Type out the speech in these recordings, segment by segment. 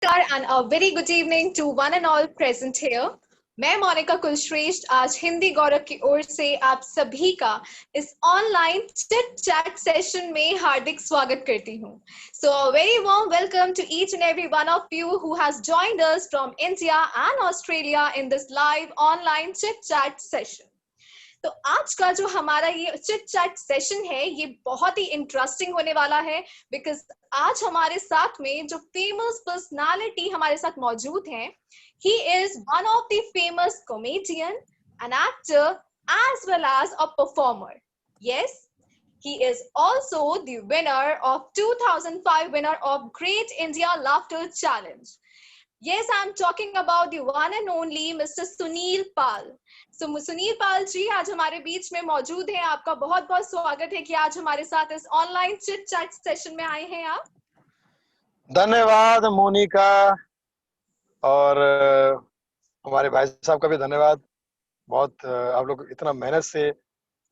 नमस्कार and a very good evening to one and all present here. मैं मोनिका कुलश्रेष्ठ आज हिंदी गौरव की ओर से आप सभी का इस ऑनलाइन चिट चैट सेशन में हार्दिक स्वागत करती हूँ. So a very warm welcome to each and every one of you who has joined us from India and Australia in this live online chit chat session. तो आज का जो हमारा ये चिट चैट सेशन है ये बहुत ही इंटरेस्टिंग होने वाला है बिकॉज आज हमारे साथ में जो फेमस पर्सनालिटी हमारे साथ मौजूद हैं, he is one of the famous comedian, an actor as well as a performer. Yes, he is also the winner of 2005 winner of Great India Laughter Challenge. Yes, I'm talking about the one and only Mr. Sunil Pal. So Sunil Pal ji आज हमारे बीच में मौजूद हैं. आपका बहुत बहुत स्वागत है कि आज हमारे साथ इस ऑनलाइन चिट चैट सेशन में आए हैं आप. धन्यवाद मोनिका, और हमारे भाई साहब का भी धन्यवाद. बहुत आप लोग इतना मेहनत से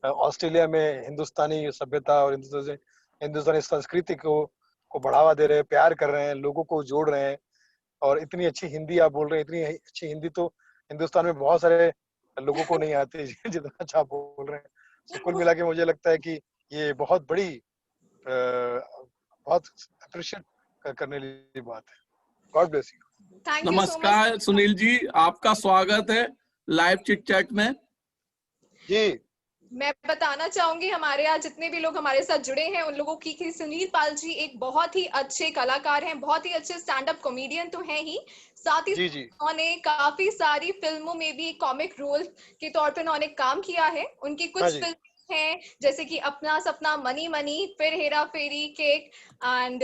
ऑस्ट्रेलिया में हिंदुस्तानी सभ्यता और हिंदुस्तानी संस्कृति को बढ़ावा दे रहे हैं, प्यार कर रहे हैं, लोगों को जोड़ रहे हैं. और इतनी अच्छी हिंदी आप बोल रहे हैं. इतनी अच्छी हिंदी तो हिंदुस्तान में बहुत सारे लोगों को नहीं आती जितना अच्छा आप बोल रहे हैं. तो कुल मिला के मुझे लगता है कि ये बहुत बड़ी बहुत अप्रिशिएट करने वाली बात है. God bless you. नमस्कार सुनील जी, आपका स्वागत है लाइव चिट चैट में. जी, मैं बताना चाहूंगी हमारे यहाँ जितने भी लोग हमारे साथ जुड़े हैं उन लोगों की कि सुनील पाल जी एक बहुत ही अच्छे कलाकार हैं, बहुत ही अच्छे स्टैंड अप कॉमेडियन तो हैं ही, साथ ही उन्होंने काफी सारी फिल्मों में भी कॉमिक रोल के तौर पर उन्होंने काम किया है. उनकी कुछ फिल्म हैं जैसे कि अपना सपना, मनी मनी, फिर हेरा फेरी, केक एंड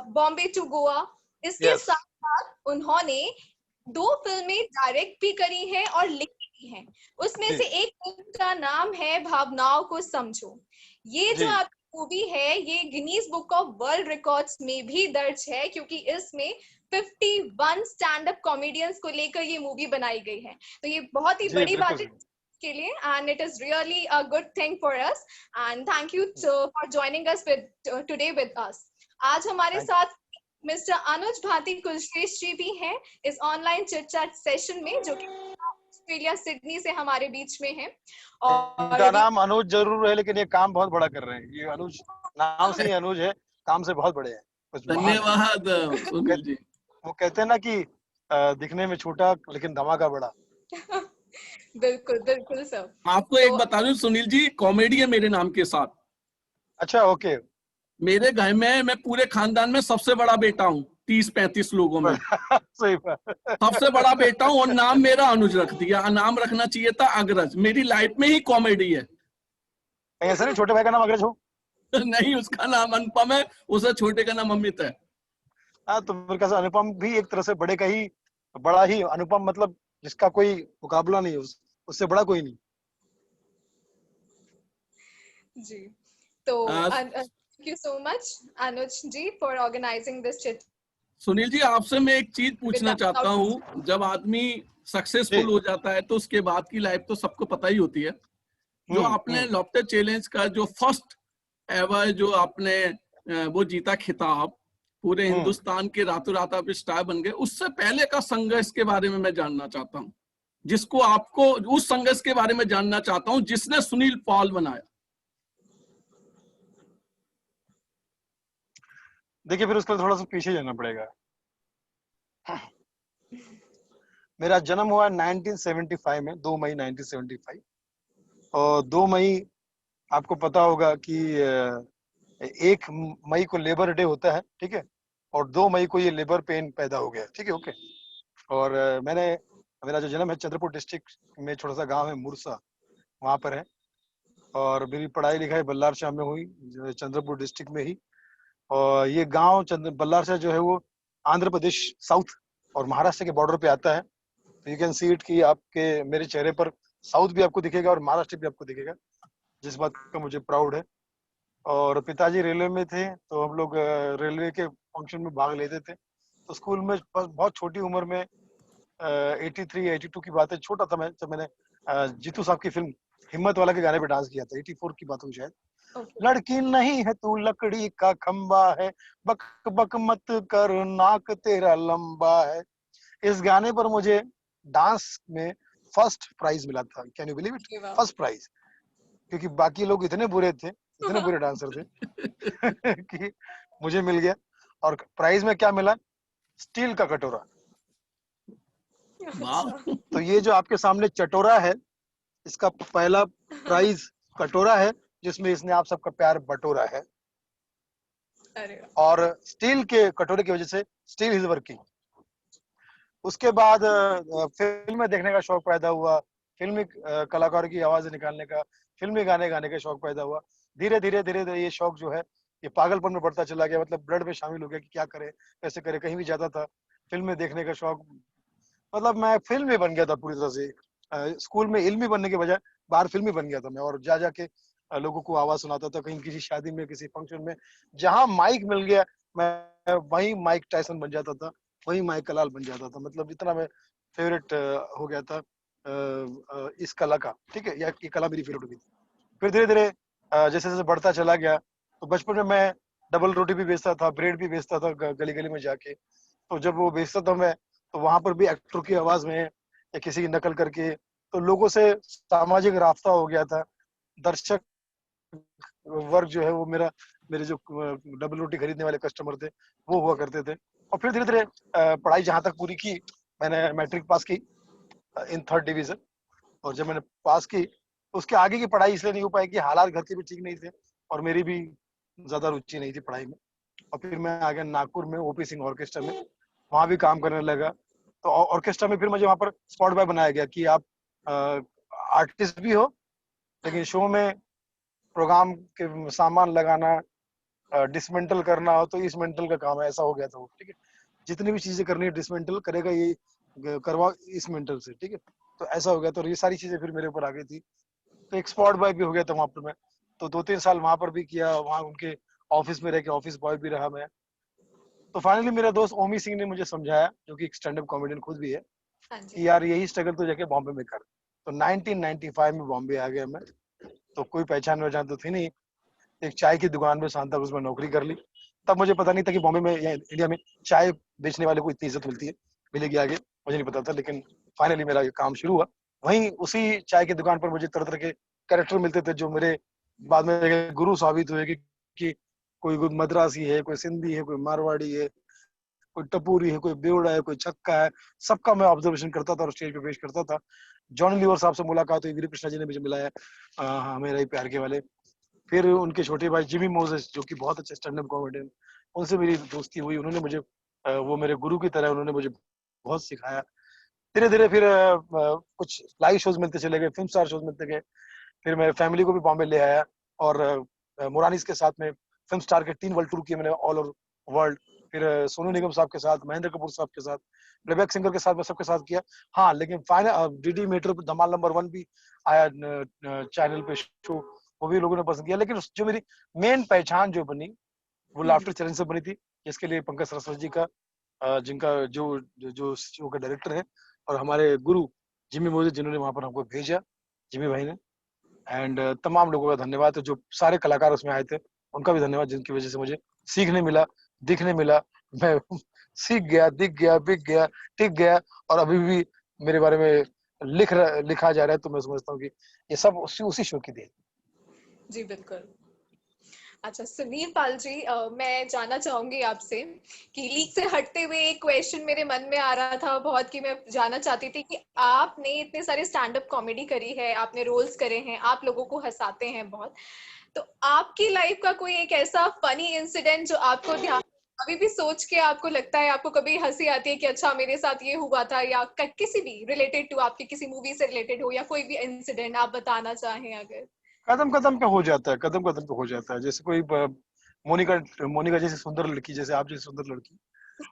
बॉम्बे टू गोवा. इसके साथ साथ उन्होंने 2 फिल्में डायरेक्ट भी करी हैं और लिखी भी हैं. उसमें से एक फिल्म का नाम है भावनाओं को समझो. ये जो आपकी मूवी है ये Guinness book of world records में भी दर्ज है क्योंकि इसमें 51 स्टैंड अप कॉमेडियंस को लेकर ये मूवी बनाई गई है. तो ये बहुत ही बड़ी बात है के लिए and it is really a good thing for us and thank you for joining us today with us. आज हमारे साथ मिस्टर अनुज भाटी कुलश्रेष्ठ जी भी हैं इस ऑनलाइन चिट चैट सेशन में, जो कि ऑस्ट्रेलिया सिडनी से हमारे बीच में है. और इनका नाम अनुज जरूर है लेकिन ये काम बहुत बड़ा कर रहे हैं. ये अनुज नाम से ही अनुज है, काम से बहुत बड़े हैं. धन्यवाद सुनील जी. वो कहते हैं ना कि दिखने में छोटा लेकिन धमाका बड़ा. बिल्कुल बिल्कुल सर. आपको एक बता दूं सुनील जी, कॉमेडी है मेरे नाम के साथ. अच्छा, ओके. मेरे घर में मैं पूरे खानदान में सबसे बड़ा बेटा हूँ, 30-35 लोगों में. सही बात. सबसे बड़ा बेटा हूँ और नाम मेरा अनुज रख दिया. नाम रखना चाहिए था अग्रज. मेरी लाइफ में ही कॉमेडी है. ऐसा नहीं छोटे भाई का नाम अग्रज हो? नहीं, उसका नाम अनुपम है, उसे छोटे का नाम अमित है. हाँ, तो मेरे ख्याल से अनुपम भी एक तरह से बड़े का ही बड़ा ही. अनुपम मतलब जिसका कोई मुकाबला नहीं, उससे बड़ा कोई नहीं. जी, तो thank you so much Anuj ji for organizing this chat. Sunil ji, आपसे मैं एक चीज पूछना चाहता हूँ. जब आदमी सक्सेसफुल हो जाता है तो उसके बाद की लाइफ तो सबको पता ही होती है. जो आपने लॉफ्टर चैलेंज का जो फर्स्ट एवर जो आपने वो जीता खिताब, पूरे हिंदुस्तान के रातों रात आप स्टार बन गए, उससे पहले का संघर्ष के बारे में मैं जानना चाहता हूँ. जिसको आपको उस संघर्ष के बारे में जानना चाहता हूँ जिसने सुनील पाल बनाया. देखिए, फिर उसको थोड़ा सा पीछे जाना पड़ेगा. मेरा जन्म हुआ 1975 में, 2 मई 1975. और 2 मई आपको पता होगा कि 1 मई को लेबर डे होता है, ठीक है. और 2 मई को ये लेबर पेन पैदा हो गया, ठीक है, ओके. और मेरा जो जन्म है चंद्रपुर डिस्ट्रिक्ट में छोटा सा गांव है मुरसा, वहां पर है. और मेरी पढ़ाई लिखाई बल्लार शाह में हुई, चंद्रपुर डिस्ट्रिक्ट में ही. और ये गांव बल्लार शाह जो है वो आंध्र प्रदेश साउथ और महाराष्ट्र के बॉर्डर पे आता है. तो यू कैन सी इट कि आपके मेरे चेहरे पर साउथ भी आपको दिखेगा और महाराष्ट्र भी आपको दिखेगा, जिस बात का मुझे प्राउड है. और पिताजी रेलवे में थे तो हम लोग रेलवे के फंक्शन में भाग लेते थे. तो स्कूल में बहुत छोटी उम्र में 83-82 की बात है, छोटा था मैं जब मैंने जीतू साहब की फिल्म हिम्मत वाला के गाने पे डांस किया था. 84 की बात हुई शायद. लड़की नहीं है तू लकड़ी का खंबा है, बक बक मत कर नाक तेरा लंबा है। इस गाने पर मुझे डांस में फर्स्ट प्राइज मिला था, can you believe it, first prize. क्योंकि बाकी लोग इतने बुरे थे, इतने बुरे डांसर थे कि मुझे मिल गया। और प्राइज में क्या मिला, स्टील का कटोरा। तो ये जो आपके सामने चटोरा है, इसका पहला प्राइज कटोरा है, जिसमें इसने आप सबका प्यार बटोरा है। और स्टील के कटोरे की वजह से स्टील इज वर्किंग। उसके बाद फिल्में देखने का शौक पैदा हुआ, फिल्मी कलाकारों की आवाजें निकालने का, फिल्मी गाने गाने का शौक पैदा हुआ। धीरे धीरे धीरे धीरे ये शौक जो है ये पागलपन में बढ़ता चला गया, मतलब ब्लड में शामिल हो गया कि क्या करे कैसे करे। कहीं भी जाता था फिल्में देखने का शौक, मतलब मैं फिल्म में बन गया था पूरी तरह से। स्कूल में इल्मी बनने के बजाय बाहर फिल्मी बन गया था मैं, और जा जाके लोगों को आवाज सुनाता था, कहीं किसी शादी में किसी फंक्शन में जहां माइक मिल गया मैं वहीं माइक टाइसन बन जाता था, वहीं माइक कलाल बन जाता था। मतलब इतना मैं फेवरेट हो गया था इस कला का, ठीक है, या ये कला मेरी फेवरेट हो गई थी। फिर धीरे धीरे जैसे जैसे बढ़ता चला गया, तो बचपन में मैं डबल रोटी भी बेचता था, ब्रेड भी बेचता था गली गली में जाके। तो जब वो बेचता था मैं, तो वहां पर भी एक्टर की आवाज में या किसी की नकल करके, तो लोगों से सामाजिक रास्ता हो गया था। दर्शक वर्ग जो है वो मेरे जो डबल रोटी खरीदने वाले कस्टमर थे वो हुआ करते थे। और फिर धीरे धीरे पढ़ाई जहां तक पूरी की, मैंने मैट्रिक पास की इन 3rd डिवीजन। और जब मैंने पास की, उसके आगे की पढ़ाई इसलिए नहीं हो पाई कि हालात घर के भी ठीक नहीं थे और मेरी भी ज्यादा रुचि नहीं थी पढ़ाई में। और फिर मैं आ गया नागपुर में ओपी सिंह ऑर्केस्ट्रा में, वहां भी काम करने लगा। तो ऑर्केस्ट्रा में फिर मुझे वहां पर स्पॉट बॉय बनाया गया कि आप आर्टिस्ट भी हो, लेकिन शो में प्रोग्राम के सामान लगाना, डिसमेंटल करना हो तो इस मेंटल का काम है, ऐसा हो गया था वो, ठीक है। जितनी भी चीजें करनी है डिसमेंटल करेगा ये, करवा इस मेंटल से, ठीक है। तो ऐसा हो गया, तो ये सारी चीजें फिर मेरे ऊपर आ गई थी। तो एक स्पॉट बॉय भी हो गया था वहां पर मैं, तो 2-3 साल वहां पर भी किया, वहां उनके ऑफिस में रह के ऑफिस बॉय भी रहा मैं। तो फाइनली मेरा दोस्त ओमी सिंह ने मुझे समझाया, जो कि एक स्टैंड अप कॉमेडियन खुद भी है, कि यार यही स्ट्रगल तो जाके बॉम्बे में कर। तो 1995 में बॉम्बे आ गया मैं। तो कोई पहचान वहचान तो थी नहीं, एक चाय की दुकान में सांता क्रूज में नौकरी कर ली। तब मुझे पता नहीं था कि बॉम्बे में या इंडिया में चाय बेचने वाले को इतनी इज्जत मिलती है, मिलेगी आगे, मुझे नहीं पता था। लेकिन फाइनली मेरा ये काम शुरू हुआ। वहीं उसी चाय की दुकान पर मुझे तरह तरह के कैरेक्टर मिलते थे, जो मेरे बाद में गुरु साबित हुए कि कोई मद्रासी है, कोई सिंधी है, कोई मारवाड़ी है, कोई टपूरी है, कोई बेवड़ा है, कोई छक्का है। सबका मैं ऑब्जर्वेशन करता था और स्टेज पे पेश करता था। जॉन लीवर साहब से मुलाकात हुई, वीर कृष्णा जी ने मुझे मिलाया, हाँ मेरा ही प्यार के वाले। फिर उनके छोटे भाई जिमी मोजेस, जो कि बहुत अच्छे स्टैंड अप कॉमेडियन, उनसे मेरी दोस्ती हुई। उन्होंने मुझे वो मेरे गुरु की तरह उन्होंने मुझे बहुत सिखाया। धीरे धीरे फिर कुछ लाइव शोज मिलते चले गए, फिल्म स्टार शोज मिलते गए। फिर मैं फैमिली को भी बॉम्बे ले आया, और मुरानीस के साथ में फिल्म स्टार के 3 वर्ल्ड टूर किए मैंने ऑल ओवर वर्ल्ड। फिर सोनू निगम साहब के साथ, महेंद्र कपूर साहब के साथ, प्लेबैक सिंगर के साथ, मैं सबके साथ किया। हाँ, लेकिन फाइनल डीडी मेट्रो पे धमाल नंबर 1 भी आया चैनल पे शो, वो भी लोगों ने पसंद किया। लेकिन जो मेरी मेन पहचान जो बनी वो लाफ्टर चैलेंज से बनी थी, जिसके लिए पंकज सरस्वती जी का जिनका जो शो का डायरेक्टर है, और हमारे गुरु जिमी मोदी, जिन्होंने वहां पर हमको भेजा, जिमी भाई ने। एंड तमाम लोगों का धन्यवाद, जो सारे कलाकार उसमें आए थे उनका भी धन्यवाद, जिनकी वजह से मुझे सीखने मिला, दिखने मिला। मैं सीख गया, दिख गया, बिक गया, टिक गया, और अभी भी मेरे बारे में लिखा जा रहा है। तो मैं समझता हूँ कि ये सब उसी शो की देन। जी बिल्कुल। अच्छा सुनील पाल जी, मैं जानना चाहूंगी आपसे कि लीक से हटते हुए एक क्वेश्चन मेरे मन में आ रहा था बहुत, कि मैं जानना चाहती थी कि आपने इतने सारे स्टैंड अप कॉमेडी करी है, आपने रोल्स करे हैं, आप लोगों को हंसाते हैं बहुत, तो आपकी लाइफ का कोई एक ऐसा फनी इंसिडेंट जो आपको ध्यान अभी भी सोच के आपको लगता है, आपको कभी हंसी आती है कि अच्छा मेरे साथ ये हुआ था, या किसी भी रिलेटेड टू आपकी किसी मूवी से रिलेटेड हो, या कोई भी इंसिडेंट आप बताना चाहें अगर? कदम कदम पे हो जाता है, कदम कदम पे हो जाता है। जैसे कोई मोनिका मोनिका जैसी सुंदर लड़की, जैसे आप जैसी सुंदर लड़की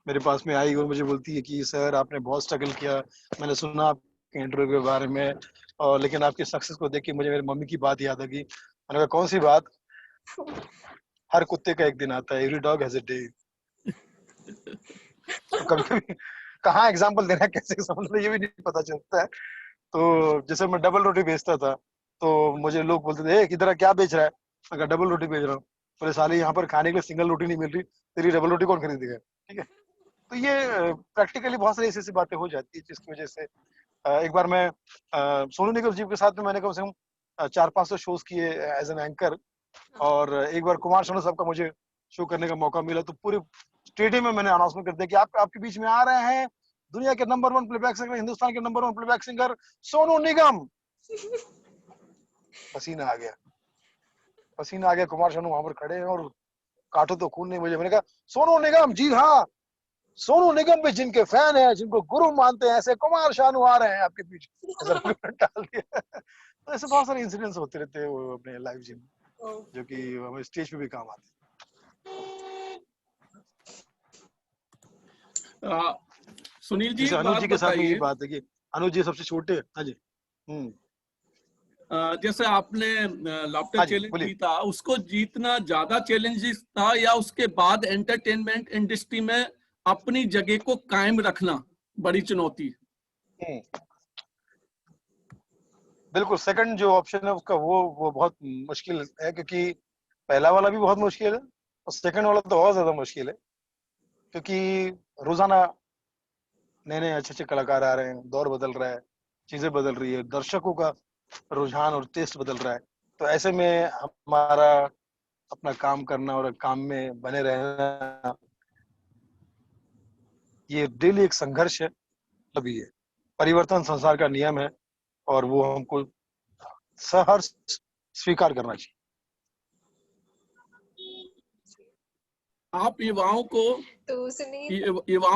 मेरे पास में आई और मुझे बोलती है कि सर आपने बहुत स्ट्रगल किया, मैंने सुना आपके इंटरव्यू के बारे में, और लेकिन आपकी सक्सेस को देख के मुझे मेरी मम्मी की बात याद आ गई। मैंने कहा कौन सी बात? हर कुत्ते का एक दिन आता है, every dog has a day. तो कभी कभी कहाँ एग्जाम्पल देना है, कैसे समझना, ये भी नहीं पता चलता है। तो जैसे मैं डबल रोटी बेचता था, तो मुझे लोग बोलते थे किधर क्या बेच रहा है, मैं डबल रोटी भेज रहा हूँ। बोले साले यहाँ पर खाने के लिए सिंगल रोटी नहीं मिल रही, तेरी डबल रोटी कौन खरीदेगा? ठीक है। तो ये प्रैक्टिकली बहुत सारी ऐसी बातें हो जाती है जिसकी वजह से एक बार मैं सोनू निगम जी के साथ में मैंने कम से कम 400-500 शोज किए एज एन एंकर, और एक बार कुमार शानू साहब का मुझे शो करने का मौका मिला, तो पूरे स्टेडियम में मैंने अनाउंसमेंट कर दिया कि आपके बीच में आ रहे हैं दुनिया के नंबर 1 प्लेबैक सिंगर, हिंदुस्तान के number 1 playback singer Sonu Nigam. पसीना आ गया। कुमार शानू वहां पर खड़े हैं और काटो तो खून नहीं मुझे। मैंने कहा सोनू निगम, जी हाँ, सोनू निगम भी जिनके फैन हैं, जिनको गुरु मानते हैं, ऐसे कुमार शानू आ रहे हैं आपके पीछे, ऐसा डाल दिया। तो ऐसे बहुत सारे इंसिडेंट्स होते रहते हैं वो अपने लाइव जिम, जो कि हमें स्टेज पे भी काम आते हैं। सुनील जी, अनुज जी के साथ में ये बात है कि अनुज जी सबसे छोटे। हाँ जी। जैसे आपने लाफ्टर चैलेंज जीता, उसको जीतना ज्यादा चैलेंजेस था या उसके बाद एंटरटेनमेंट इंडस्ट्री में अपनी जगह को कायम रखना बड़ी चुनौती? बिल्कुल, सेकंड जो ऑप्शन है उसका वो बहुत मुश्किल है, क्योंकि पहला वाला भी बहुत मुश्किल है और सेकंड वाला तो और ज्यादा मुश्किल है, क्योंकि रोजाना नए नए अच्छे अच्छे कलाकार आ रहे हैं, दौर बदल रहा है, चीजें बदल रही है, दर्शकों का रुझान और टेस्ट बदल रहा है। तो ऐसे में हमारा अपना काम करना और काम में बने रहना, ये डेली एक संघर्ष है। अभी है परिवर्तन संसार का नियम है और वो हमको सहर्ष स्वीकार करना चाहिए। आप युवाओं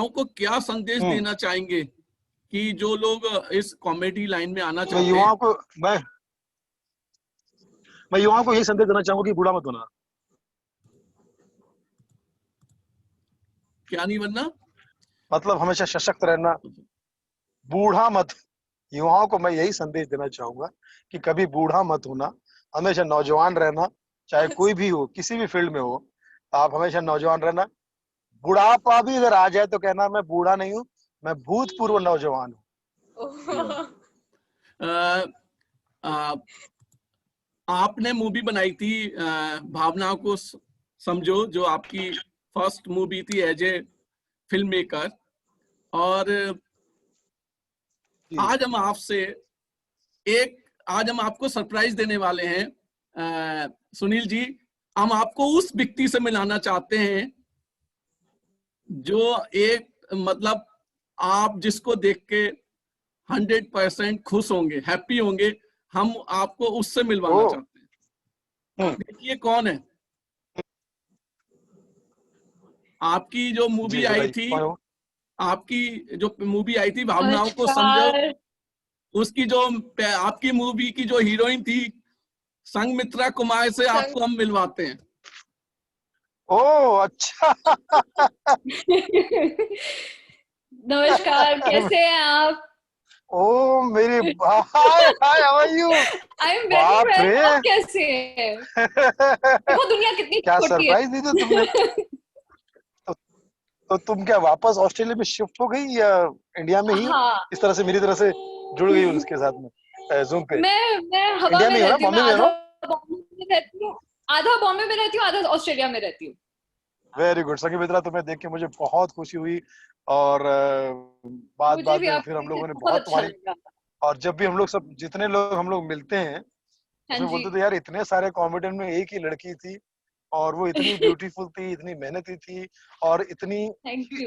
को क्या संदेश देना चाहेंगे कि जो लोग इस कॉमेडी लाइन में आना चाहते हैं? मैं युवाओं को यही संदेश देना चाहूंगा कि बूढ़ा मत होना। क्या नहीं बनना? मतलब हमेशा सशक्त रहना, बूढ़ा मत। युवाओं को मैं यही संदेश देना चाहूंगा कि कभी बूढ़ा मत होना, हमेशा नौजवान रहना, चाहे कोई भी हो, किसी भी फील्ड में हो, आप हमेशा नौजवान रहना। बुढ़ापा भी अगर आ जाए तो कहना मैं बूढ़ा नहीं हूँ, मैं भूतपूर्व नौजवान हूँ। आपने मूवी बनाई थी भावनाओं को समझो, जो आपकी फर्स्ट मूवी थी एज ए फिल्म मेकर, और आज हम आपको सरप्राइज देने वाले हैं। सुनील जी, हम आपको उस व्यक्ति से मिलाना चाहते हैं जो एक मतलब आप जिसको देख के 100% खुश होंगे, हैप्पी होंगे। हम आपको उससे मिलवाना चाहते हैं। देखिए कौन है। आपकी जो मूवी आई थी, भावनाओं को समझो, उसकी जो आपकी मूवी की जो हीरोइन थी संघमित्रा कुमार से आपको हम मिलवाते हैं। ओह अच्छा। नमस्कार, कैसे हैं आप? ओ मेरी hi hi, how are you? I am very well. आप कैसे हैं? देखो दुनिया कितनी क्या छोटी है। सरप्राइज दी थी तुमने। तो तुम क्या वापस ऑस्ट्रेलिया में शिफ्ट हो गई या इंडिया में ही? हाँ। इस तरह से मेरी तरह से जुड़ गई उसके साथ में जूम पे। मैं हवा में रहती हूँ, आधा बॉम्बे में रहती हूँ, आधा ऑस्ट्रेलिया में रहती हूँ। वेरी गुड संघमित्रा, तुम्हें देख के मुझे बहुत खुशी हुई और बात में फिर हम लोगों ने बहुत तुम्हारी, और जब भी हम लोग सब जितने लोग हम लोग मिलते हैं उसमें बोलते थे यार इतने सारे कॉमेडियन में एक ही लड़की थी और वो इतनी ब्यूटीफुल थी, इतनी मेहनती थी और इतनी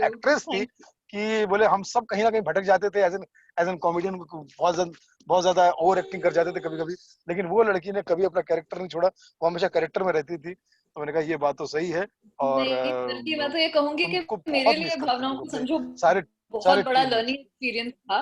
एक्ट्रेस थी कि बोले हम सब कहीं ना कहीं भटक जाते थे एज एन कॉमेडियन, बहुत ज्यादा ओवर एक्टिंग कर जाते थे कभी कभी, लेकिन वो लड़की ने कभी अपना कैरेक्टर नहीं छोड़ा, वो हमेशा कैरेक्टर में रहती थी। तो मैंने कहा ये बात तो सही है। और मैं तो ये कहूंगी कि मेरे लिए भावनाओं को समझो बहुत बड़ा लर्निंग एक्सपीरियंस था।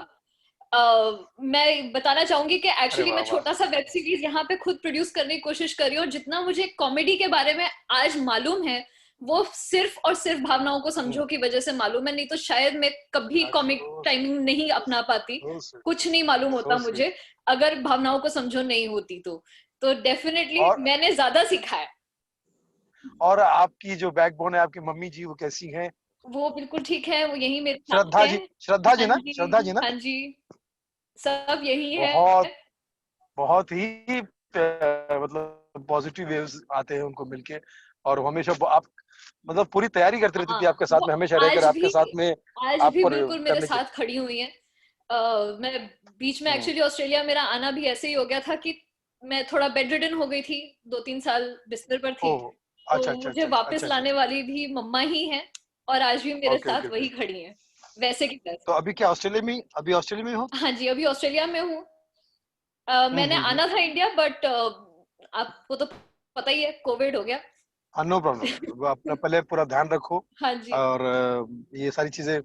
मैं बताना चाहूंगी कि एक्चुअली मैं छोटा सा वेब सीरीज यहाँ पे खुद प्रोड्यूस करने की कोशिश कर रही हूँ। जितना मुझे कॉमेडी के बारे में आज मालूम है वो सिर्फ और सिर्फ भावनाओं को समझो की वजह से मालूम है, नहीं तो शायद मैं कभी कॉमिक टाइमिंग नहीं अपना पाती। कुछ नहीं मालूम होता मुझे अगर भावनाओं को समझो नहीं होती तो डेफिनेटली मैंने ज्यादा सीखा है। और आपकी जो बैकबोन है, आपकी मम्मी जी, वो कैसी हैं? वो बिल्कुल ठीक है, वो यही मेरे श्रद्धा जी ना? हाँ जी, सब यही है। बहुत ही मतलब पॉजिटिव वेव्स आते हैं उनको मिलके, और हमेशा आप मतलब पूरी तैयारी करती रहती थी आपके साथ में, हमेशा रहकर आपके साथ में आज भी बिल्कुल मेरे साथ खड़ी हुई है। मैं बीच में एक्चुअली ऑस्ट्रेलिया मेरा आना भी ऐसे ही हो गया था कि मैं थोड़ा बेड रिडन हो गई थी, 2-3 साल बिस्तर पर थी। तो मुझे वापस लाने वाली भी मम्मा ही हैं, और आज भी मेरे साथ वही खड़ी हैं वैसे की वैसे। तो अभी क्या अभी ऑस्ट्रेलिया में हो? हाँ जी, अभी ऑस्ट्रेलिया में हूँ। मैंने आना था इंडिया, बट आपको तो पता ही है कोविड हो गया। नो प्रॉब्लम, अपना पहले पूरा ध्यान रखो। हाँ जी। और ये सारी चीजें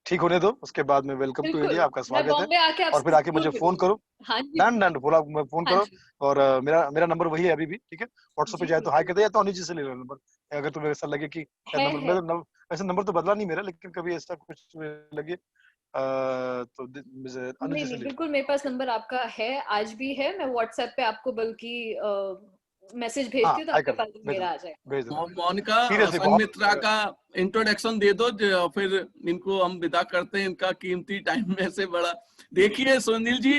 ठीक होने दो, उसके बाद में वेलकम टू इंडिया, आपका स्वागत है। और फिर आके मुझे फोन करो। हाँ जी, डन बोला, मैं फोन करो। और मेरा नंबर वही है अभी भी, ठीक है। व्हाट्सएप पे जाए तो हाई कर दे, या तो अनिल जी से ले लो नंबर, अगर तुम्हें ऐसा लगे कि नंबर, वैसे नंबर तो बदला नहीं मेरा, लेकिन कभी ऐसा कुछ लगे तो अनिल जी से ले। बिल्कुल मेरे पास नंबर आपका है, आज भी है। मैं व्हाट्सएप पे आपको बल्कि मैसेज भेजती हूँ तो आपके पास मेरा आ जाएगा। मोनिका, संगमित्रा का इंट्रोडक्शन दे दो, फिर इनको हम विदा करते हैं, इनका कीमती टाइम में से बड़ा। देखिए सुनील जी,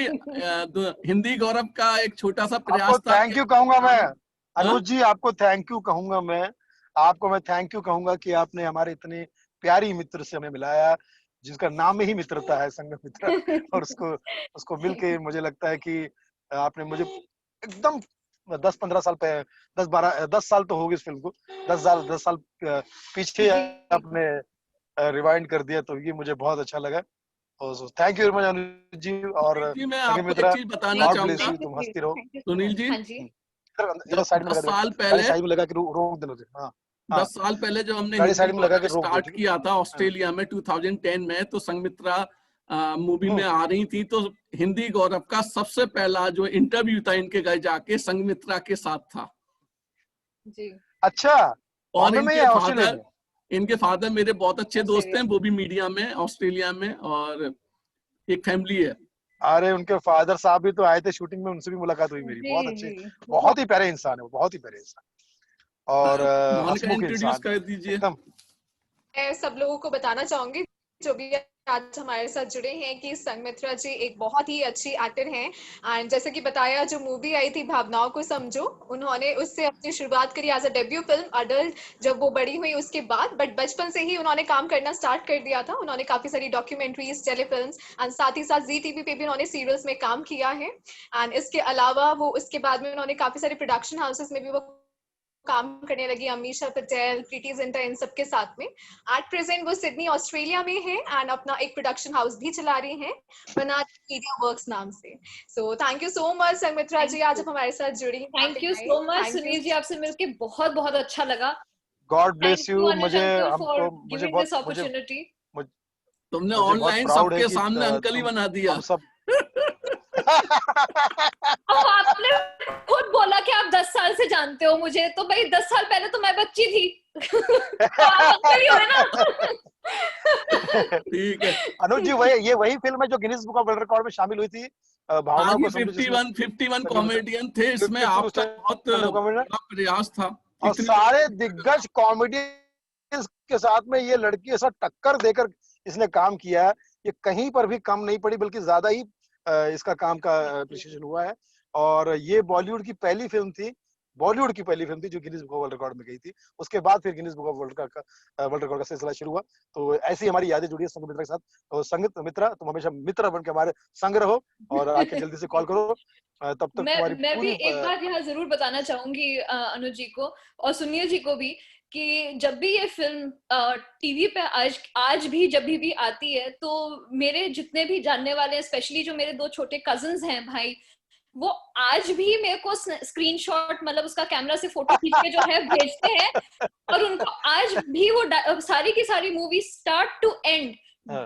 हिंदी गौरव का एक छोटा सा प्रयास था। थैंक यू कहूंगा मैं अनुज जी, आपको थैंक यू कहूंगा मैं, थैंक यू कहूंगा कि आपने हमारे इतने प्यारी मित्र से हमें मिलाया, जिसका नाम ही मित्रता है, संगमित्रा। और उसको मिलके मुझे लगता है कि आपने मुझे एकदम 10-15 साल पहले, 10 साल तो हो गए इस फिल्म को, 10 साल पीछे आपने रिवाइंड कर दिया, तो ये मुझे बहुत अच्छा लगा। थैंक यू वेरी मच अनुज जी। और मैं आपको एक चीज बताना चाहूंगा, तुम हंसती रहो। सुनील जी, 10 साल पहले जब हमने हिंदी स्टार्ट किया था ऑस्ट्रेलिया में 2010 में, तो संगमित्रा मूवी में आ रही थी, तो हिंदी गौरव का सबसे पहला जो इंटरव्यू था इनके घर जाके संगमित्रा के साथ था जी। अच्छा। और इनके फादर मेरे बहुत अच्छे दोस्त हैं, वो भी मीडिया में ऑस्ट्रेलिया में, और एक फैमिली है। अरे उनके फादर साहब भी तो आए थे शूटिंग में, उनसे भी मुलाकात हुई मेरी। बहुत अच्छे, बहुत ही प्यारे इंसान है वो, बहुत ही प्यारे इंसान और हंसमुख इंसान। कर दीजिए। मैं सब लोगों को बताना चाहूंगी जो भी आज हमारे साथ जुड़े हैं कि संगमित्रा जी एक बहुत ही अच्छी एक्टर हैं। एंड जैसे कि बताया, जो मूवी आई थी भावनाओं को समझो, उन्होंने उससे अपनी शुरुआत करी as a debut film adult, जब वो बड़ी हुई उसके बाद, बट बचपन से ही उन्होंने काम करना स्टार्ट कर दिया था। उन्होंने काफी सारी डॉक्यूमेंट्रीज, टेलीफिल्म्स एंड साथ ही साथ जी टीवी पे भी उन्होंने सीरियल्स में काम किया है। एंड इसके अलावा वो उसके बाद में उन्होंने काफी सारे प्रोडक्शन हाउसेस में भी वो काम करने लगी, अमीषा पटेल, प्रीति जिंटा, इन सबके साथ में। एट प्रेजेंट वो सिडनी ऑस्ट्रेलिया में है एंड अपना एक प्रोडक्शन हाउस भी चला रही हैं, बनाती मीडिया वर्क्स नाम से। So thank you so much Sangamitra ji, आज आप हमारे साथ जुड़ी। Thank you so much Sunil ji, आपसे मिलके बहुत बहुत अच्छा लगा। God bless you. मुझे तुमने ऑनलाइन सबके सामने अंकल ही बना दिया। सब आपने खुद बोला कि आप 10 साल से जानते हो मुझे, तो भाई 10 साल पहले तो मैं बच्ची थी। तो आप अंकल ही हो ना। ठीक है अनुज जी, वही फिल्म है जो Guinness book of world record में शामिल हुई थी। भावनाओं को 51 कॉमेडियन थे इसमें, आपका बहुत प्रयास था। और सारे दिग्गज कॉमेडियन के साथ में ये लड़की ऐसा टक्कर देकर इसने काम किया है, ये कहीं पर भी कम नहीं पड़ी, बल्कि ज्यादा ही इसका काम का अप्रिशिएशन हुआ है। और ये बॉलीवुड की पहली फिल्म थी जो Guinness book of world record में गई थी। उसके बाद फिर Guinness book of world record का सिलसिला शुरू हुआ। तो ऐसी हमारी यादें जुड़ी है संगमित्रा के साथ। तो संगमित्रा, तुम हमेशा मित्र बन के हमारे संग रहो, और आके जल्दी से कॉल करो। तब तक मैं भी एक बात यहाँ जरूर बताना चाहूंगी अनुज जी को और सुनील जी को भी, कि जब भी ये फिल्म टीवी पे आज भी जब भी आती है, तो मेरे जितने भी जानने वाले हैं, स्पेशली जो मेरे 2 छोटे कजिन्स हैं भाई, वो आज भी मेरे को स्क्रीनशॉट, मतलब उसका कैमरा से फोटो खींच के जो है भेजते हैं, और उनको आज भी वो सारी की सारी movie start to end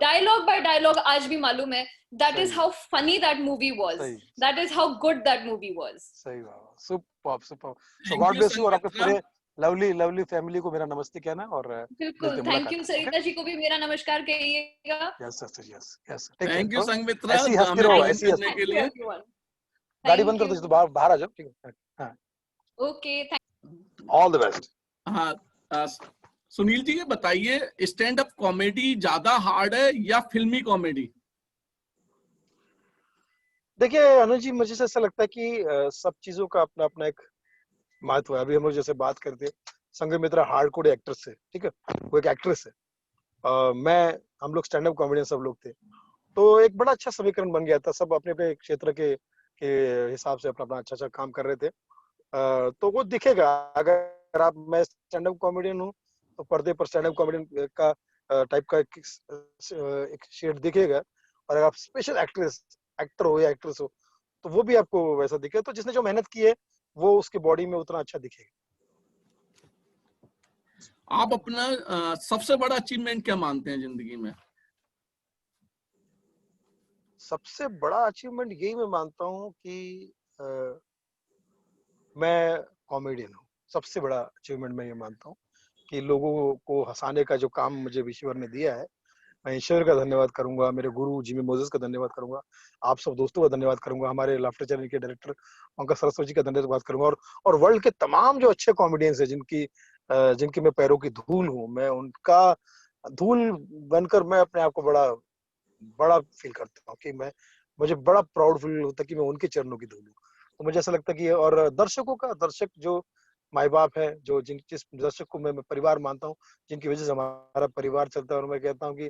dialogue by dialogue आज भी मालूम है। That is how funny that movie was. That is how good that movie was. सही बात, super. So God bless you, और आपके पूरे लवली फैमिली को मेरा नमस्ते कहना। और बिल्कुल, थैंक यू सरिता जी को भी मेरा नमस्कार कहिएगा। यस। थैंक यू संगमित्रा, ऐसी हंसती रहो, ऐसी करने के लिए। गाड़ी बंद कर दो तो बाहर आ जाओ, ठीक है? हाँ, ओके, ऑल द बेस्ट। हाँ, सुनील जी ये बताइए, स्टैंड अप कॉमेडी ज्यादा हार्ड है या फिल्मी कॉमेडी? देखिए अनुज जी, मुझे ऐसा लगता है कि सब चीजों का अपना अपना एक महत्व है। अभी हम लोग जैसे बात करते हैं, संघमित्रा हार्डकोर एक्ट्रेस है, ठीक है, वो एक एक्ट्रेस है। मैं, हम लोग स्टैंड अप कॉमेडियन सब लोग थे, तो एक बड़ा अच्छा समीकरण बन गया था। सब अपने अपने क्षेत्र के हिसाब से अपना अपना अच्छा अच्छा काम कर रहे थे। तो वो दिखेगा, अगर आप, मैं स्टैंड अप कॉमेडियन हूँ तो पर्दे पर स्टैंड अप कॉमेडियन का टाइप का एक शेड दिखेगा, और अगर आप स्पेशल एक्टर हो या एक्ट्रेस हो तो वो भी आपको वैसा दिखेगा। तो जिसने जो मेहनत की है वो उसके बॉडी में उतना अच्छा दिखेगा। आप अपना सबसे बड़ा अचीवमेंट क्या मानते हैं जिंदगी में? सबसे बड़ा अचीवमेंट यही मैं मानता हूँ कि मैं कॉमेडियन हूँ। सबसे बड़ा अचीवमेंट मैं ये मानता हूँ कि लोगों को हंसाने का जो काम मुझे ईश्वर ने दिया है, मैं ईश्वर का धन्यवाद करूंगा, मेरे गुरु जिमी मोजेस का धन्यवाद करूंगा, आप सब दोस्तों का धन्यवाद करूंगा, हमारे लाफ्टर चैनल के डायरेक्टर पंकज सरस्वती जी का धन्यवाद करूंगा, और वर्ल्ड के तमाम जो अच्छे कॉमेडियंस हैं जिनकी मैं पैरों की धूल हूँ, मैं उनका धूल बनकर मैं अपने आप को बड़ा बड़ा फील करता हूँ कि मैं, मुझे बड़ा प्राउड फील होता है कि मैं उनके चरणों की धूल हूँ। तो मुझे ऐसा लगता है कि, और दर्शक जो माई बाप है, जो जिस दर्शक को मैं परिवार मानता हूँ, जिनकी वजह से हमारा परिवार चलता है, और मैं कहता हूँ कि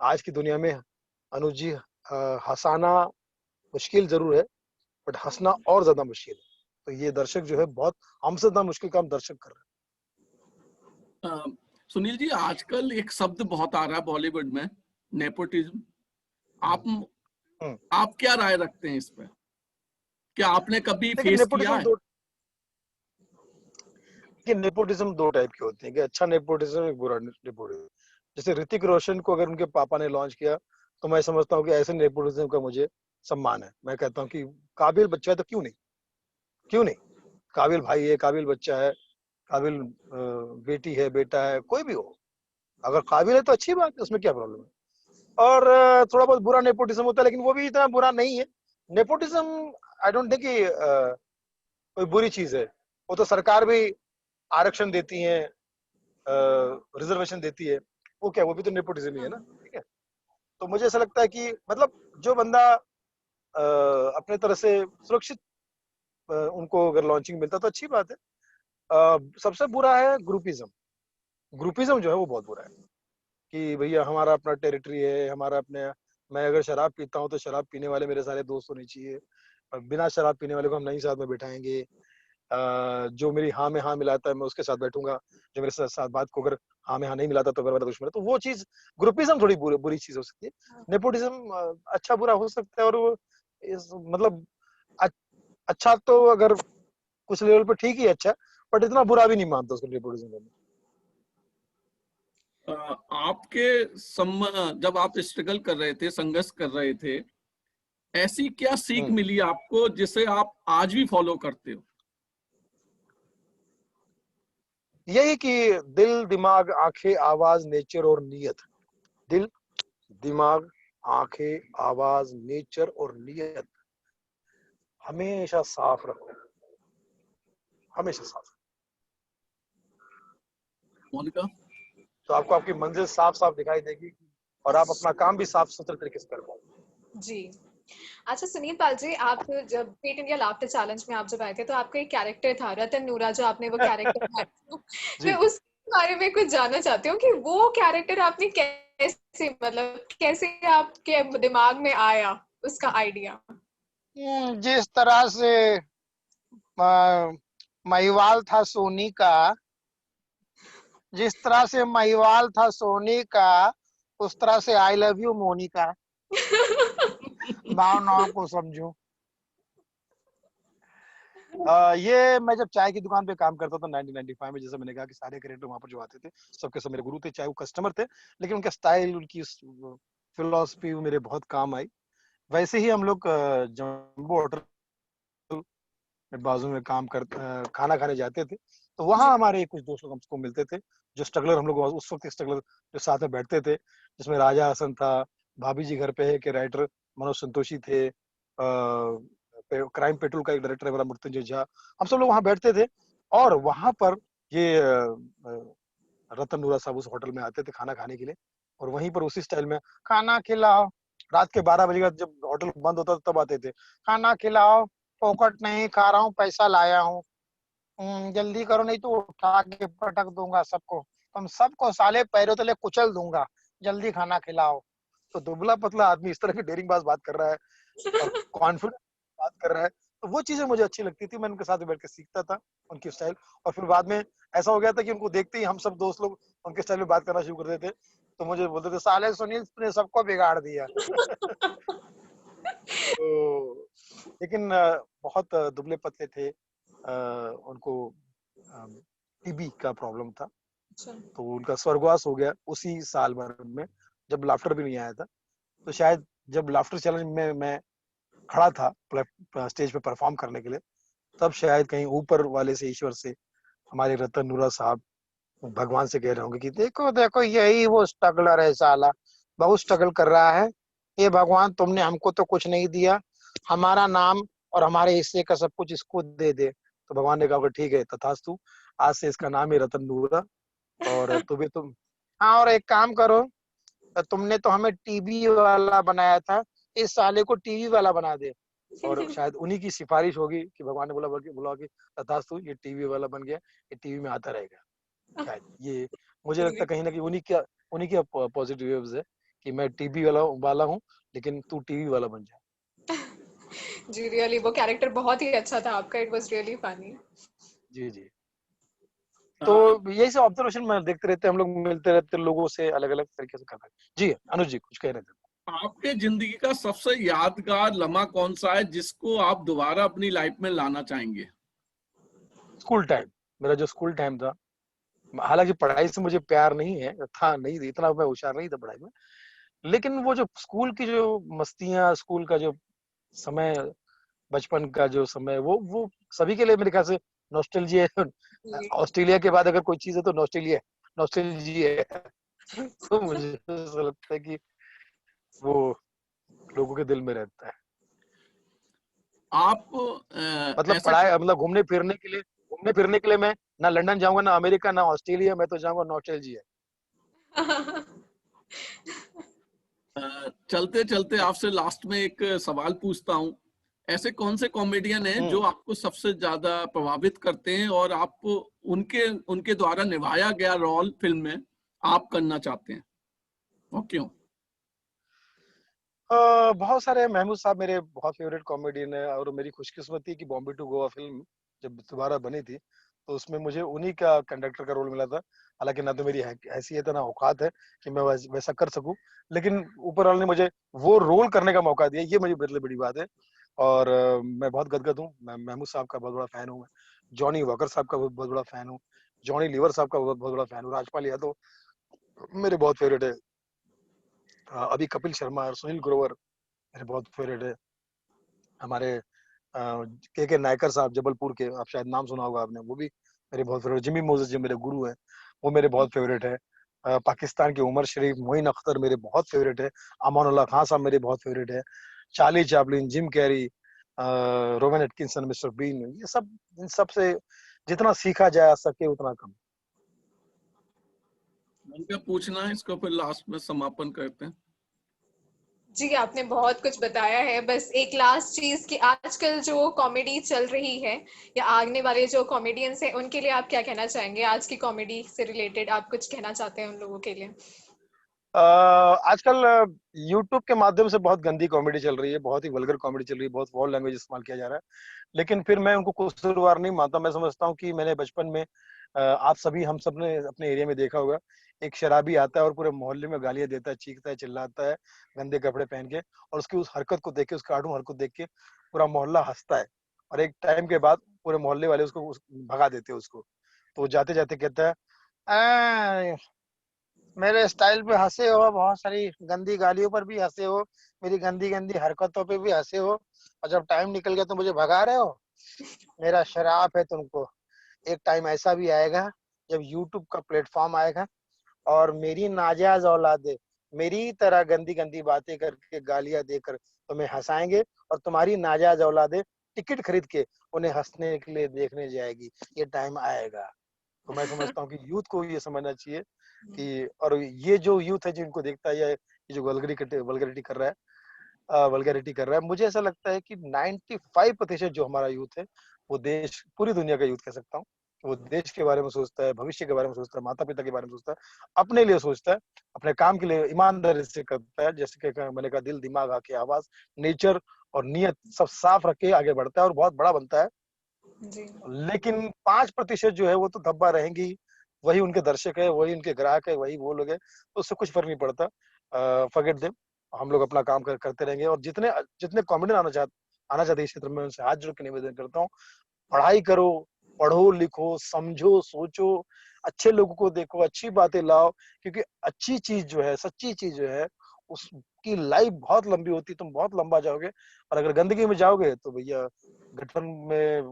आज की दुनिया में अनुज जी, हंसाना मुश्किल जरूर है, बट हंसना और ज्यादा मुश्किल है। तो ये दर्शक जो है, बहुत हमसे ज्यादा मुश्किल काम दर्शक कर रहे हैं। सुनील जी, आजकल एक शब्द बहुत आ रहा है बॉलीवुड में, नेपोटिज्म। आप क्या राय रखते हैं इस पे? क्या आपने कभी फेस किया है? नेपोटिज्म दो टाइप के होते हैं, कि अच्छा नेपोटिज्म, एक बुरा नेपोटिज्म। जैसे ऋतिक रोशन को अगर उनके पापा ने लॉन्च किया, तो मैं समझता हूँ कि ऐसे नेपोटिज्म का मुझे सम्मान है। मैं कहता हूँ कि काबिल बच्चा है तो क्यों नहीं, काबिल भाई है, काबिल बच्चा है, काबिल बेटी है, बेटा है, कोई भी हो, अगर काबिल है तो अच्छी बात है, उसमें क्या प्रॉब्लम है। और थोड़ा बहुत बुरा नेपोटिज्म होता है, लेकिन वो भी इतना बुरा नहीं है। नेपोटिज्म, आई डोंट थिंक कि कोई बुरी चीज है। वो तो सरकार भी आरक्षण देती है, रिजर्वेशन देती है, वो क्या, वो भी तो नेपोटिज्म ही है ना, ठीक है। तो मुझे ऐसा लगता है कि मतलब जो बंदा अपने तरह से सुरक्षित, उनको अगर लॉन्चिंग मिलता तो अच्छी बात है। सबसे बुरा है ग्रुपिज्म। ग्रुपिज्म जो है वो बहुत बुरा है, कि भैया हमारा अपना टेरिटरी है, हमारा अपने, मैं अगर शराब पीता हूँ तो शराब पीने वाले मेरे सारे दोस्त होने चाहिए, बिना शराब पीने वाले को हम नहीं साथ में बिठाएंगे। जो मेरी हाँ में हाँ मिलाता है मैं उसके साथ बैठूंगा, जो मेरे साथ बात को अगर हाँ में हाँ नहीं मिलाता तो मेरा दुश्मन है। तो वो चीज, ग्रुपिज्म थोड़ी बुरी चीज हो सकती है। नेपोटिज्म अच्छा बुरा हो सकता है, और वो मतलब अच्छा तो अगर कुछ लेवल पे ठीक ही अच्छा, बट इतना बुरा भी नहीं मानता उसको नेपोटिज्म में। आपके जब आप स्ट्रगल कर रहे थे, संघर्ष कर रहे थे, ऐसी क्या सीख मिली आपको जिसे आप आज भी फॉलो करते हो? यही कि दिल, दिमाग, आंखें, आवाज, नेचर और नियत। दिल, दिमाग, आंखें, आवाज, नेचर और नियत हमेशा साफ रखो, हमेशा साफ। मोनिका? तो आपको आपकी मंजिल साफ साफ दिखाई देगी, और आप अपना काम भी साफ सुथरे तरीके से कर पाओगे। जी। अच्छा सुनील पाल जी, आप जब पेट इंडिया लाफ्टर चैलेंज में आप जब आए थे, तो आपका एक कैरेक्टर था रतन नूरा, जो आपने वो कैरेक्टर मैं उसके बारे में कुछ जानना चाहती हूँ कि वो कैरेक्टर आपने कैसे, मतलब कैसे आपके दिमाग में आया उसका आइडिया? जिस तरह से महिवाल था सोनी का, जिस तरह से महिवाल था सोनी का, उस तरह से आई लव यू मोनिका। भावनाओं को समझो। ये मैं जब चाय की दुकान पे काम करता था 1995 में, जैसे मैंने कहा कि सारे क्रिएटर वहां पर जो आते थे सबके सब मेरे गुरु थे, चाहे वो कस्टमर थे, लेकिन उनका स्टाइल, उनकी फिलोसफी मेरे बहुत काम आई। वैसे ही हम लोग जम्बो होटल बाजू में काम कर खाना खाने जाते थे, तो वहाँ हमारे कुछ दोस्त लोग हमको मिलते थे, जो स्ट्रगलर, हम लोग उस वक्त स्ट्रगलर जो साथ में बैठते थे, जिसमें राजा हसन था, भाभी जी घर पे है के राइटर मनोज संतोषी थे, क्राइम पेट्रोल का एक डायरेक्टर है मेरा मृत्युंजय झा, हम सब लोग वहाँ बैठते थे। और वहां पर ये रतन नूरा साहब उस होटल में आते थे खाना खाने के लिए, और वहीं पर उसी स्टाइल में खाना खिलाओ रात के 12 बजे का जब होटल बंद होता था तब आते थे, खाना खिलाओ, फोकट नहीं खा रहा हूँ, पैसा लाया हूँ, जल्दी करो नहीं तो उठा के पटक दूंगा सबको, तुम सबको साले पैरों तले कुचल दूंगा, जल्दी खाना खिलाओ। तो दुबला पतला आदमी इस तरह की डेयरिंग बाज बात कर रहा है और कॉन्फिडेंट बात कर रहा है, तो वो चीजें मुझे अच्छी लगती थी। मैं उनके साथ बैठ के सीखता था उनकी स्टाइल, और फिर बाद में ऐसा हो गया था कि उनको देखते ही हम सब दोस्त लोग उनके स्टाइल में बात करना शुरू कर देते थे, तो मुझे बोलते थे साले सुनील ने सबको बिगाड़ दिया। तो लेकिन बहुत दुबले पतले थे, उनको टीबी का प्रॉब्लम था, तो उनका स्वर्गवास हो गया उसी साल भर में जब लाफ्टर भी नहीं आया था। तो शायद जब लाफ्टर चैलेंज में मैं खड़ा था स्टेज पे परफॉर्म करने के लिए, तब शायद कहीं ऊपर वाले से, ईश्वर से, हमारे रतन नूरा साहब भगवान से कह रहे होंगे कि देखो देखो यही वो स्ट्रगलर है साला, बहुत स्ट्रगल कर रहा है, ये भगवान तुमने हमको तो कुछ नहीं दिया, हमारा नाम और हमारे हिस्से का सब कुछ इसको दे दे। तो भगवान ने कहा ठीक है तथास्तु, आज से इसका नाम है रतन नूरा, और तुम्हें तुम हाँ और एक काम करो, तुमने तो हमें टीवी वाला बनाया था, इस साले को टीवी वाला बना दे। और शायद उन्हीं की सिफारिश होगी कि भगवान ने बोला कि तथास्तु ये टीवी वाला बन गया, ये टीवी में आता रहेगा। शायद ये मुझे लगता है कहीं ना कहीं उन्हीं की पॉजिटिव वेव्स है कि मैं टीवी वाला हूँ, लेकिन तू टीवी वाला बन जा। जी रियली वो कैरेक्टर बहुत ही अच्छा था आपका, इट वाज रियली फनी। जी जी। तो यही सब ऑब्जर्वेशन में देखते रहते, हम लोग मिलते रहते लोगों से, अलग अलग तरीके से करते हैं। जी अनुज जी कुछ कह रहे थे। आपके जिंदगी का सबसे यादगार लम्हा कौन सा है जिसको आप दोबारा अपनी लाइफ में लाना चाहेंगे? स्कूल टाइम, मेरा जो स्कूल टाइम था, हालांकि पढ़ाई से मुझे प्यार नहीं है, था नहीं, इतना मैं होशियार नहीं था पढ़ाई में, लेकिन वो जो स्कूल की जो मस्तियां, स्कूल का जो समय, बचपन का जो समय, वो सभी के लिए मेरे ख्याल से नॉस्टैल्जिया है। ऑस्ट्रेलिया के बाद अगर कोई चीज है तो नॉस्टैल्जिया है। तो मुझे ऐसा लगता है कि वो लोगों के दिल में रहता है। आप मतलब पढ़ाई, मतलब घूमने फिरने के लिए मैं ना लंदन जाऊंगा, ना अमेरिका, ना ऑस्ट्रेलिया, मैं तो जाऊंगा नॉस्टैल्जिया। चलते चलते आपसे लास्ट में एक सवाल पूछता हूँ, ऐसे कौन से कॉमेडियन हैं जो आपको सबसे ज्यादा प्रभावित करते हैं और आप उनके द्वारा निभाया गया रोल फिल्म में आप करना चाहते हैं, और क्यों? बहुत सारे, महमूद साहब मेरे बहुत फेवरेट कॉमेडियन है, और मेरी खुशकिस्मती कि बॉम्बे टू गोवा फिल्म जब दोबारा बनी थी तो उसमें मुझे उन्हीं का कंडक्टर का रोल मिला था। हालांकि ना तो मेरी हैसियत है ना औकात है कि मैं वैसा कर सकूं, लेकिन ऊपर वाले ने मुझे वो रोल करने का मौका दिया, ये मुझे मेरे लिए बड़ी बात है। और मैं बहुत गदगद हूँ, मैं महमूद साहब का बहुत बड़ा फैन हूँ, जॉनी वॉकर साहब का बहुत बड़ा फैन हूँ, जॉनी लीवर साहब का बहुत बड़ा फैन हूँ, राजपाल यादव मेरे बहुत फेवरेट है, अभी कपिल शर्मा और सुनील ग्रोवर मेरे बहुत फेवरेट है, हमारे के नायकर साहब जबलपुर के, आप शायद नाम सुना होगा आपने, वो भी मेरे बहुत फेवरेट, जिमी मोजेस जो मेरे गुरु हैं वो मेरे बहुत फेवरेट है, पाकिस्तान के उमर शरीफ, मोइन अख्तर मेरे बहुत फेवरेट है, अमानुल्लाह खान साहब मेरे बहुत फेवरेट है, Charlie Chaplin, Jim Carrey, Rowan Atkinson, mister Bean, ये सब, इन सब से जितना सीखा जा सके उतना कम। उनका पूछना है, इसको फिर लास्ट में समापन करते हैं। जी आपने बहुत कुछ बताया है, बस एक लास्ट चीज कि आजकल जो कॉमेडी चल रही है या आगने वाले जो कॉमेडियंस हैं उनके लिए आप क्या कहना चाहेंगे? आज की कॉमेडी से रिलेटेड आप कुछ कहना चाहते हैं उन लोगों के लिए? आजकल YouTube के माध्यम से बहुत गंदी कॉमेडी चल रही है, बहुत ही वल्गर कॉमेडी चल रही है, बहुत वॉल लैंग्वेज इस्तेमाल किया जा रहा है, लेकिन फिर मैं उनको कसूरवार नहीं मानता। मैं समझता हूँ कि मैंने बचपन में, आप सभी, हम सब ने अपने एरिया में देखा होगा, एक शराबी आता है और पूरे मोहल्ले में गालियां देता है, चीखता है, चिल्लाता है गंदे कपड़े पहन के, और उसकी उस हरकत को देख के, उस कार्टून हरकत देख के पूरा मोहल्ला हंसता है, और एक टाइम के बाद पूरे मोहल्ले वाले उसको भगा देते हैं उसको। तो जाते जाते कहता है, मेरे स्टाइल पे हंसे हो, बहुत सारी गंदी गालियों पर भी हंसे हो, मेरी गंदी गंदी हरकतों पे भी हंसे हो, और जब टाइम निकल गया तो मुझे भगा रहे हो। मेरा श्राप है तुमको, एक टाइम ऐसा भी आएगा जब YouTube का प्लेटफॉर्म आएगा और मेरी नाजायज औलादे मेरी तरह गंदी गंदी बातें करके, गालियां देकर तुम्हें हंसाएंगे, और तुम्हारी नाजायज औलादे टिकट खरीद के उन्हें हंसने के लिए देखने जाएगी। ये टाइम आएगा। तो मैं समझता हूँ कि यूथ को ये समझना चाहिए कि, और ये जो यूथ है जिनको देखता है ये जो वल्गरिटी कर रहा है, वल्गैरिटी कर रहा है। मुझे ऐसा लगता है कि 95% जो हमारा यूथ है, वो देश, पूरी दुनिया का यूथ कह सकता हूँ, वो देश के बारे में सोचता है, भविष्य के बारे में सोचता है, माता पिता के बारे में सोचता है, अपने लिए सोचता है, अपने काम के लिए ईमानदारी से करता है। जैसे कि मैंने कहा, दिल, दिमाग, आंखें, आवाज, नेचर और नियत सब साफ रख के आगे बढ़ता है और बहुत बड़ा बनता है। जी। लेकिन 5% जो है वो तो धब्बा रहेंगी। वही उनके दर्शक है, वही उनके ग्राहक है, वही वो लोग है, तो उससे कुछ फर्क नहीं पड़ता। Forget them. हम लोग अपना काम करते रहेंगे। और जितने जितने कॉमेडियन आना चाहते हैं इस क्षेत्र में, उनसे हाथ जोड़ के निवेदन करता हूँ, पढ़ाई करो, पढ़ो, लिखो, समझो, सोचो, अच्छे लोगों को देखो, अच्छी बातें लाओ, क्योंकि अच्छी चीज जो है, सच्ची चीज जो है, उसकी लाइफ बहुत लंबी होती है, तुम बहुत लंबा जाओगे। और अगर गंदगी में जाओगे तो भैया, गठन में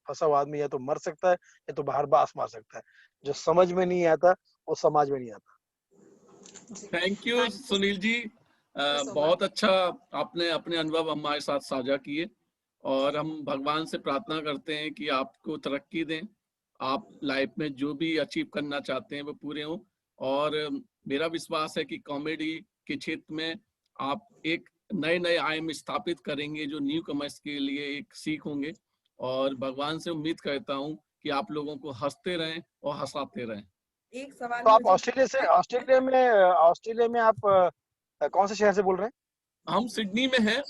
फंसा हुआ आदमी या तो मर सकता है या तो बाहर बास मार सकता है। जो समझ में नहीं आता वो समाज में नहीं आता। थैंक यू सुनील जी, बहुत अच्छा आपने अपने अनुभव हमारे साथ साझा किए, और हम भगवान से प्रार्थना करते हैं कि आपको तरक्की दें, आप लाइफ में जो भी अचीव करना चाहते हैं वो पूरे हों। और मेरा विश्वास है कि कॉमेडी के क्षेत्र में आप एक नए नए आयाम स्थापित करेंगे, जो न्यू कमर्स के लिए एक सीख होंगे। और भगवान से उम्मीद करता हूँ कि आप लोगों को हंसते रहें और हंसाते रहें। एक सवाल तो आप ऑस्ट्रेलिया में आप कौन से शहर से बोल रहे हैं? हम सिडनी में हैं।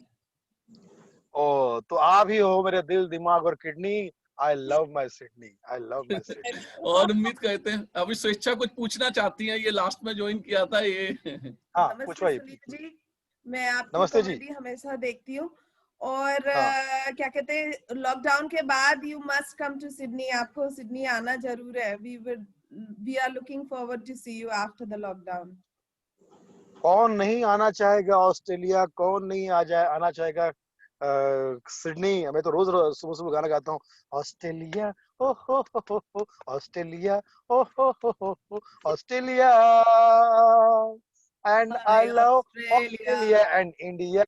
ओ, तो आप ही हो मेरे दिल, दिमाग और kidney. I love my Sydney, I love my Sydney. और उम्मीद करते हैं अभी स्वेच्छा कुछ पूछना चाहती हैं, ये लास्ट में ज्वाइन किया था ये। हाँ, नमस्ते सुनील जी, मैं आपकी नमस्ते जी। कॉमेडी हमेशा देखती हूँ, और हाँ। क्या कहते हैं, लॉकडाउन के बाद you must come to Sydney, आपको सिडनी आना जरूर है। We are looking forward to see you after the lockdown. कौन नहीं आना चाहेगा ऑस्ट्रेलिया, कौन नहीं आना चाहेगा सिडनी। मैं तो रोज सुबह सुबह गाना गाता हूँ, ऑस्ट्रेलिया ओ हो ऑस्ट्रेलिया ओ हो Australia, and I love Australia and India.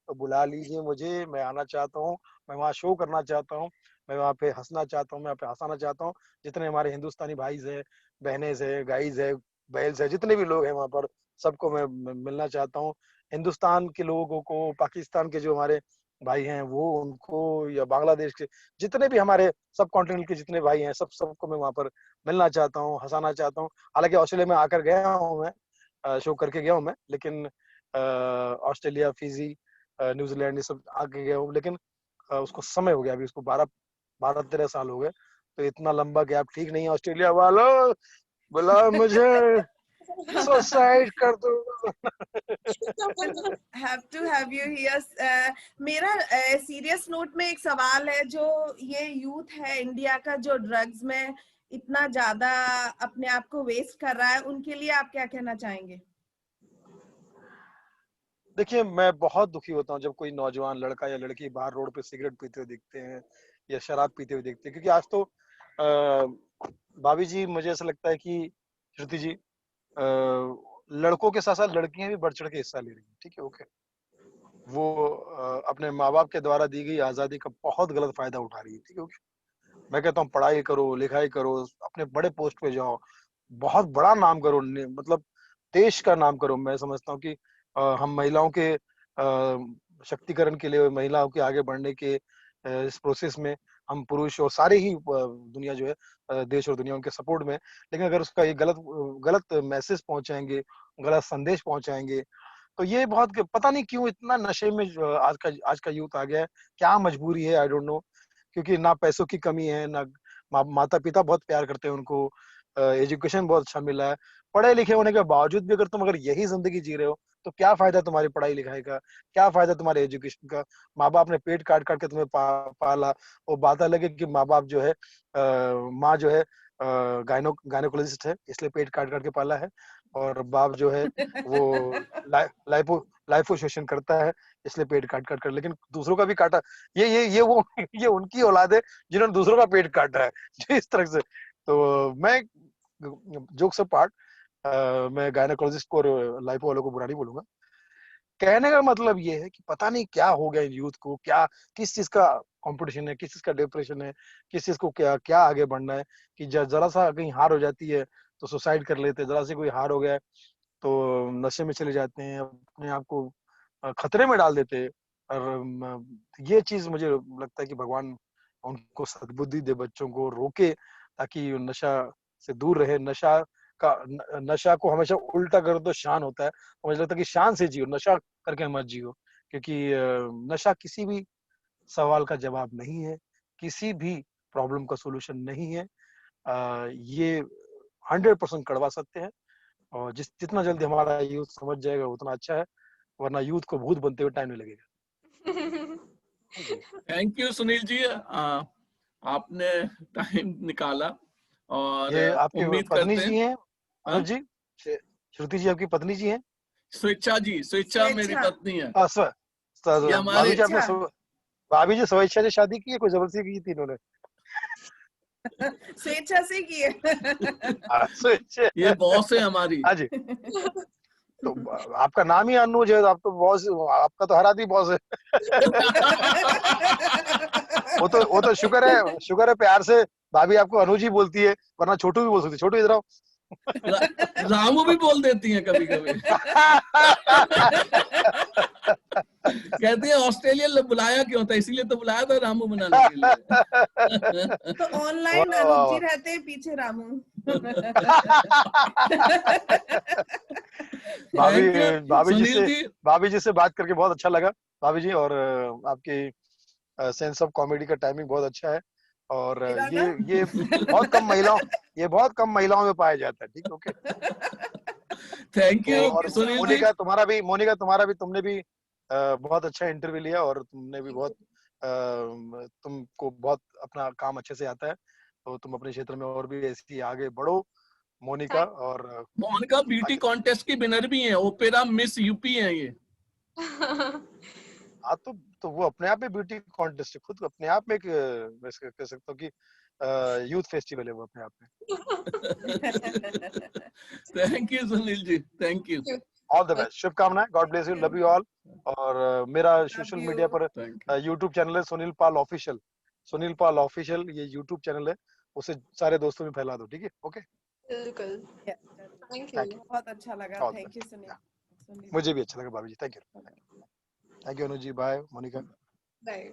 तो बुला लीजिए मुझे, मैं आना चाहता हूँ, मैं वहाँ शो करना चाहता हूँ, मैं वहाँ पे हंसना चाहता हूँ, मैं वहाँ पे हंसाना चाहता हूँ। जितने हमारे हिंदुस्तानी भाई है, बहनें है, गाइज है, बैल्स है, जितने भी लोग हैं वहाँ पर, सबको मैं मिलना चाहता हूँ। हिंदुस्तान के लोगों को, पाकिस्तान के जो हमारे भाई हैं वो उनको, या बांग्लादेश के जितने भी हमारे सब कॉन्टिनेंट के जितने भाई हैं, सबको मैं वहाँ पर मिलना चाहता हूँ, हंसाना चाहता हूँ। हालांकि ऑस्ट्रेलिया में आकर गया हूँ मैं, शो करके गया हूँ मैं, लेकिन ऑस्ट्रेलिया, फिजी, न्यूजीलैंड, ये सब आके गया हूँ, लेकिन उसको समय हो गया, अभी उसको 12-13 साल हो गए। तो इतना लंबा गैप ठीक नहीं है। ऑस्ट्रेलिया वालों, बुलाओ मुझे, सुसाइड कर दो। Have to have you here. मेरा सीरियस नोट में एक सवाल है, जो ये यूथ है इंडिया का जो ड्रग्स में इतना ज्यादा अपने आप को वेस्ट कर रहा है, उनके लिए आप क्या कहना चाहेंगे? देखिए, मैं बहुत दुखी होता हूँ जब कोई नौजवान लड़का या लड़की बाहर रोड पे सिगरेट पीते हुए दिखते हैं या शराब पीते हुए दिखते हैं, क्योंकि आज तो भाभी जी, मुझे ऐसा लगता है कि श्रुति जी, लड़कों के साथ साथ लड़कियां भी बढ़ चढ़ के हिस्सा ले रही हैं। ठीक है, ओके। वो अपने माँ बाप के द्वारा दी गई आजादी का बहुत गलत फायदा उठा रही है। ठीक है, ओके। मैं कहता हूँ, पढ़ाई करो, लिखाई करो, अपने बड़े पोस्ट पे जाओ, बहुत बड़ा नाम करो, मतलब देश का नाम करो। मैं समझता हूँ कि हम महिलाओं के शक्तिकरण के लिए, महिलाओं के आगे बढ़ने के इस प्रोसेस में हम पुरुष और सारे ही दुनिया जो है, देश और दुनिया उनके सपोर्ट में। लेकिन अगर उसका ये गलत मैसेज पहुंचाएंगे, गलत संदेश पहुंचाएंगे, तो ये बहुत, पता नहीं क्यों इतना नशे में आज का यूथ आ गया है। क्या मजबूरी है, आई डोंट नो। क्योंकि ना पैसों की कमी है, ना माता पिता बहुत प्यार करते हैं उनको, एजुकेशन बहुत अच्छा मिला है। पढ़े लिखे होने के बावजूद भी अगर तुम यही जिंदगी जी रहे हो, तो क्या फायदा तुम्हारी पढ़ाई लिखाई का, क्या फायदा तुम्हारे एजुकेशन का। माँ बाप ने पेट काट काट के तुम्हें पाला। वो बात अलग है कि माँ बाप जो है, माँ जो है गायनोकोलॉजिस्ट है, इसलिए पेट काट काट के पाला है, और बाप जो है वो लाइफो शोषण करता है, इसलिए पेट काट काट कर। लेकिन दूसरों का भी काटा, ये उनकी औलाद है जिन्होंने दूसरों का पेट काटा है, जो इस तरह से। तो मैं, जोक्स अपार्ट, मैं गायनोकोलॉजिस्ट को और लाइफो वालों को बुरा नहीं बोलूंगा। कहने का मतलब ये है कि पता नहीं क्या हो गया यूथ को, क्या किस चीज का कंपटीशन है, किस चीज का डिप्रेशन है, किस चीज को क्या क्या आगे बढ़ना है, कि जरा सा कहीं हार हो जाती है तो सुसाइड कर लेते हैं, जरा से कोई हार हो गया तो नशे में चले जाते हैं, अपने आप को खतरे में डाल देते। और ये चीज मुझे लगता है कि भगवान उनको सद्बुद्धि दे, बच्चों को रोके ताकि नशा से दूर रहे। नशा को हमेशा उल्टा करो तो शान होता है, तो मुझे लगता है कि शान से जियो, नशा करके मत जियो, क्योंकि नशा किसी भी सवाल का जवाब नहीं है, किसी भी प्रॉब्लम का सोल्यूशन नहीं है। ये 100% कड़वा सत्य है, और जितना जल्दी हमारा यूथ समझ जाएगा उतना अच्छा है, वरना यूथ को भूत बनते हुए टाइम नहीं लगेगा। थैंक यू सुनील जी, आपने टाइम निकाला, और ये आपकी उम्मीद पत्नी करते जी हैं अनुज जी, श्रुति जी आपकी पत्नी जी हैं? स्वेच्छा जी, स्वेच्छा मेरी पत्नी है। भाभी जी आपने भाभी जी स्वेच्छा से शादी की है, कोई जबरदस्ती की थी इन्होंने? स्वेच्छा से की है। ये बॉस है हमारी। हाँ जी, तो आपका नाम ही अनुज है, आप तो बॉस, आपका तो हर आदमी बॉस है। वो तो शुक्र है प्यार से भाभी आपको अनुज ही बोलती है, वरना छोटू भी बोल सकती है। छोटू इधर आओ। रामू भी बोल देती हैं कभी कभी। कहती है ऑस्ट्रेलिया बुलाया क्यों था, इसीलिए तो बुलाया था रामू बनाने के लिए। तो ऑनलाइन अनुज जी रहते हैं, पीछे रामू। भाभी जी से बात करके बहुत अच्छा लगा भाभी जी, और आपकी सेंस ऑफ कॉमेडी का टाइमिंग बहुत अच्छा है, और ये बहुत कम महिलाओं में पाया जाता है। ठीक, ओके, थैंक यू। और मोनिका तुम्हारा भी तुमने भी बहुत अच्छा इंटरव्यू लिया, और तुमने भी बहुत तुमको बहुत अपना काम अच्छे से आता है, तो तुम अपने क्षेत्र में और भी ऐसी आगे बढ़ो मोनिका। और मोनिका ब्यूटी कॉन्टेस्ट की विनर भी है, ओपेरा मिस यूपी है ये। हाँ, तो वो अपने आप में ब्यूटी कॉन्टेस्ट है, खुद अपने आप में कह सकता हूँ कि यूथ फेस्टिवल है वो अपने आप में। Thank you Sunil ji, thank you, all the best, शुभकामनाएं, God bless you, love you all. और मेरा सोशल मीडिया पर यूट्यूब चैनल है सुनील पाल ऑफिशियल, ये यूट्यूब चैनल है, उसे सारे दोस्तों में फैला दो, ठीक है? ओके, बिल्कुल, थैंक यू, बहुत अच्छा लगा, थैंक यू सुनील। मुझे भी अच्छा लगा भाभी जी, thank you Anuj ji, bye Monica, bye.